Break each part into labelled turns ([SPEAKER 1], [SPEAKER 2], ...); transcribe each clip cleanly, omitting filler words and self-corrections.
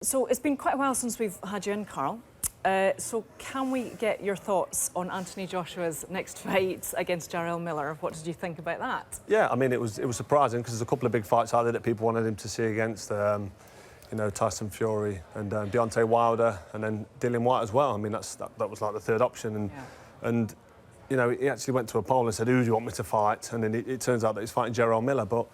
[SPEAKER 1] So it's been quite a while since we've had you in, Carl. So can we get your thoughts on Anthony Joshua's next fight against Jarrell Miller? What did you think about that?
[SPEAKER 2] Yeah, I mean, it was surprising because there's a couple of big fights out there that people wanted him to see against, you know, Tyson Fury and Deontay Wilder, and then Dillian White as well. I mean, that was like the third option, and you know, he actually went to a poll and said, "Who do you want me to fight?" And then it turns out that he's fighting Jarrell Miller. But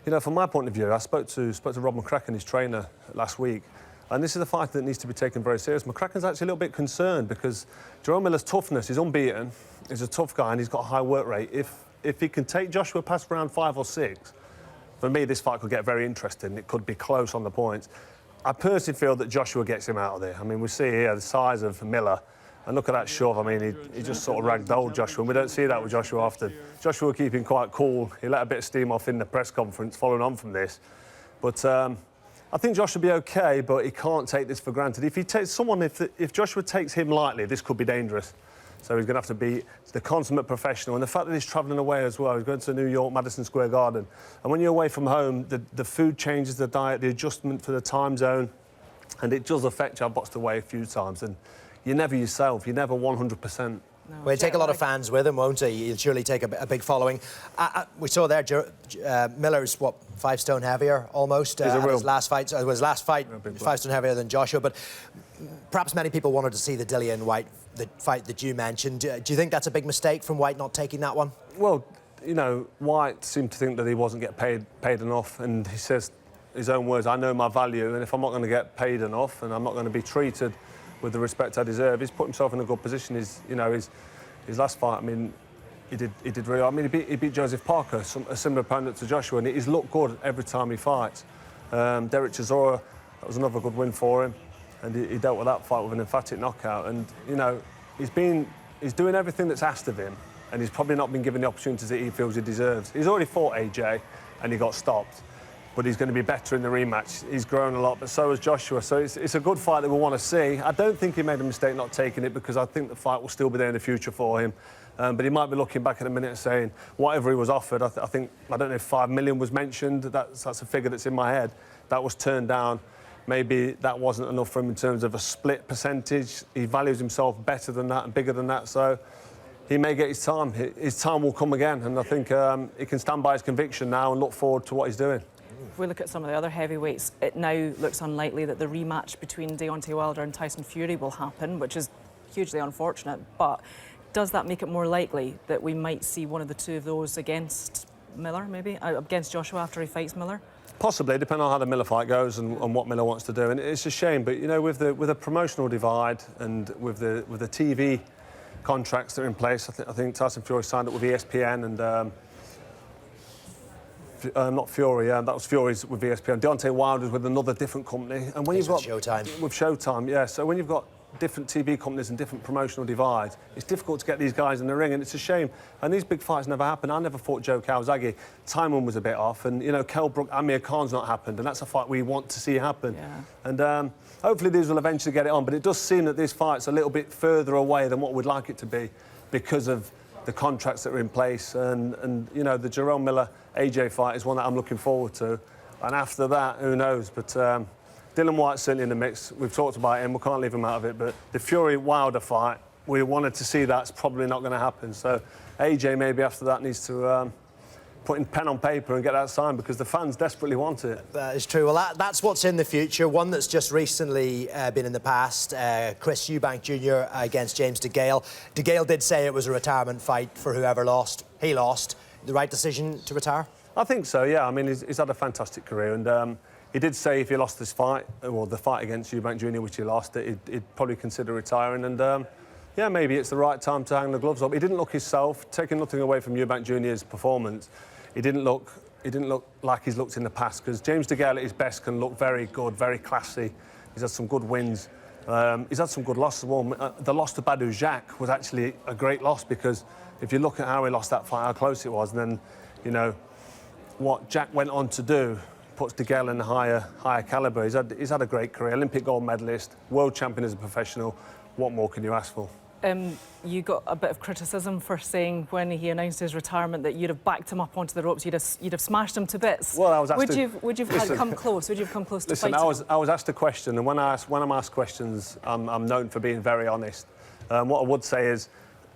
[SPEAKER 2] you know, from my point of view, I spoke to Rob McCracken, his trainer, last week. And this is a fight that needs to be taken very serious. McCracken's actually a little bit concerned because Jarrell Miller's toughness is unbeaten. He's a tough guy and he's got a high work rate. If he can take Joshua past round 5 or 6, for me, this fight could get very interesting. It could be close on the points. I personally feel that Joshua gets him out of there. I mean, we see here the size of Miller. And look at that shove. I mean, he just sort of ragdolled Joshua. And we don't see that with Joshua often. Joshua keeping quite cool. He let a bit of steam off in the press conference following on from this. But I think Josh will be OK, but he can't take this for granted. If he takes someone, if Joshua takes him lightly, this could be dangerous. So he's going to have to be the consummate professional. And the fact that he's travelling away as well, he's going to New York, Madison Square Garden. And when you're away from home, the food changes, the diet, the adjustment for the time zone, and it does affect you. I've boxed away a few times, and you're never yourself. You're never 100%.
[SPEAKER 3] No, well, he'll take a lot of fans with him, won't he? He'll surely take a big following. We saw there, Miller's, what, 5 stone heavier, almost? His last fight, 5 stone heavier than Joshua. But perhaps many people wanted to see the Dillian White, the fight that you mentioned. Do you think that's a big mistake from White not taking that one?
[SPEAKER 2] Well, you know, White seemed to think that he wasn't getting paid enough, and he says his own words, I know my value, and if I'm not going to get paid enough and I'm not going to be treated with the respect I deserve, he's put himself in a good position. His last fight, I mean, he did really well. I mean, he beat Joseph Parker, a similar opponent to Joshua, and he's looked good every time he fights. Derek Chisora, that was another good win for him, and he dealt with that fight with an emphatic knockout. And you know, he's doing everything that's asked of him, and he's probably not been given the opportunities that he feels he deserves. He's already fought AJ, and he got stopped. But he's going to be better in the rematch. He's grown a lot, but so has Joshua. So it's a good fight that we want to see. I don't think he made a mistake not taking it because I think the fight will still be there in the future for him. But he might be looking back in a minute and saying, whatever he was offered, I don't know if 5 million was mentioned. That's a figure that's in my head. That was turned down. Maybe that wasn't enough for him in terms of a split percentage. He values himself better than that and bigger than that. So he may get his time. His time will come again. And I think he can stand by his conviction now and look forward to what he's doing.
[SPEAKER 1] If we look at some of the other heavyweights, it now looks unlikely that the rematch between Deontay Wilder and Tyson Fury will happen, which is hugely unfortunate. But does that make it more likely that we might see one of the two of those against Miller, maybe? Against Joshua after he fights Miller?
[SPEAKER 2] Possibly, depending on how the Miller fight goes and what Miller wants to do. And it's a shame, but, you know, with the promotional divide and with the TV contracts that are in place, I think Tyson Fury signed up with ESPN and... not Fury, that was Fury's with ESPN. Deontay Wilder's with another different company. And when you've got
[SPEAKER 3] Showtime.
[SPEAKER 2] With Showtime, yeah. So when you've got different TV companies and different promotional divides, it's difficult to get these guys in the ring, and it's a shame. And these big fights never happen. I never fought Joe Calzaghe. Timing was a bit off, and you know, Kell Brook, Amir Khan's not happened, and that's a fight we want to see happen.
[SPEAKER 1] Yeah.
[SPEAKER 2] And hopefully these will eventually get it on. But it does seem that this fight's a little bit further away than what we'd like it to be because of the contracts that are in place, and you know, the Jarrell Miller AJ fight is one that I'm looking forward to, and after that, who knows? But Dillian White's certainly in the mix. We've talked about him, we can't leave him out of it. But the Fury Wilder fight, we wanted to see that's probably not going to happen. So AJ maybe after that needs to put in pen on paper and get that signed because the fans desperately want it.
[SPEAKER 3] That is true. Well, that's what's in the future. One that's just recently been in the past, Chris Eubank Jr. against James Degale. Degale did say it was a retirement fight for whoever lost. He lost. The right decision to retire?
[SPEAKER 2] I think so, yeah. I mean, he's had a fantastic career, and he did say if he lost this fight, or the fight against Eubank Jr., which he lost, that he'd probably consider retiring, and yeah, maybe it's the right time to hang the gloves up. He didn't look himself, taking nothing away from Eubank Jr.'s performance. He didn't look like he's looked in the past, because James Degale at his best can look very good, very classy. He's had some good wins. He's had some good losses. Well, the loss to Badou Jack was actually a great loss, because if you look at how he lost that fight, how close it was, and then, you know, what Jack went on to do puts Degale in a higher calibre. He's had a great career, Olympic gold medalist, world champion as a professional. What more can you ask for?
[SPEAKER 1] You got a bit of criticism for saying when he announced his retirement that you'd have backed him up onto the ropes, you'd have smashed him to bits.
[SPEAKER 2] Well, I was asked
[SPEAKER 1] would you have come close? Would you have come close to
[SPEAKER 2] listen,
[SPEAKER 1] fighting?
[SPEAKER 2] I was asked a question, and when I'm asked questions, I'm known for being very honest. What I would say is,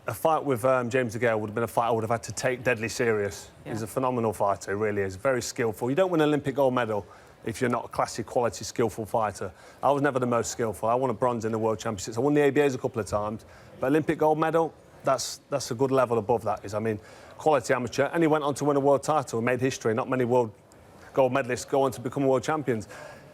[SPEAKER 2] a fight with James Degale would have been a fight I would have had to take deadly serious. Yeah. He's a phenomenal fighter, he really is. Very skillful. You don't win an Olympic gold medal if you're not a classic, quality, skillful fighter. I was never the most skillful. I won a bronze in the World Championships. I won the ABAs a couple of times. But Olympic gold medal, that's a good level above that. I mean, quality amateur. And he went on to win a world title and made history. Not many world gold medalists go on to become world champions.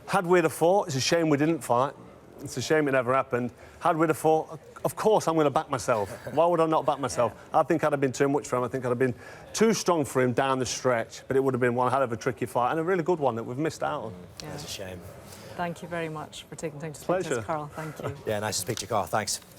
[SPEAKER 2] Had we have fought, it's a shame we didn't fight. It's a shame it never happened. Had we have fought, of course I'm going to back myself. Why would I not back myself? I think I'd have been too much for him. I think I'd have been too strong for him down the stretch. But it would have been one hell of a tricky fight and a really good one that we've missed out on.
[SPEAKER 3] Yeah. That's a shame.
[SPEAKER 1] Thank you very much for taking time to speak to us, Carl. Thank you.
[SPEAKER 3] Yeah, nice to speak to you, Carl. Thanks.